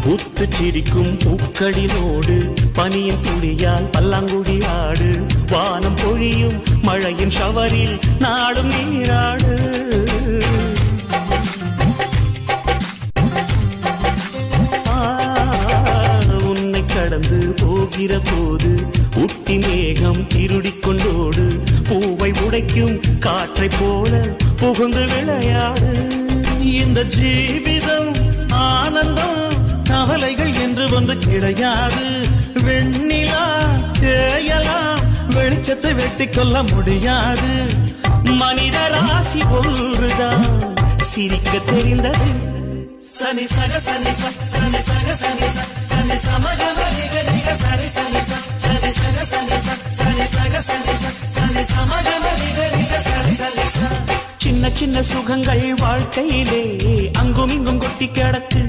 பூத்து சிரிக்கும் பூக்களினோடு பனியின் துளியால் பல்லாங்குழி ஆடு. வானம் பொழியும் மழையின் ஷவரில் நாடும் நீராடு. உன்னை கடந்து போகிற போது உட்டி மேகம் திருடிக் கொண்டோடு. பூவை உடைக்கும் காற்றை போல புகுந்து விளையாடு. இந்த ஜீவிதம் ஆனந்தம் கவலைகள் என்று ஒன்று கிடையாது. வெண்ணிலா தேயலாம் வெளிச்சத்தை வெட்டி கொள்ள முடியாது. மனித ராசி ஒன்றுதான் சிரிக்க தெரிந்தது. சனி சக சனி சனி சக சனி சனி சமஜமரிக சரி சனி சனி சக சனி சனி சக சனி சனி சமஜமரிக சரி சனி. சின்ன சின்ன சுகங்கள் வாழ்க்கையிலே அங்கும் இங்கும் கொட்டி கிடக்கு.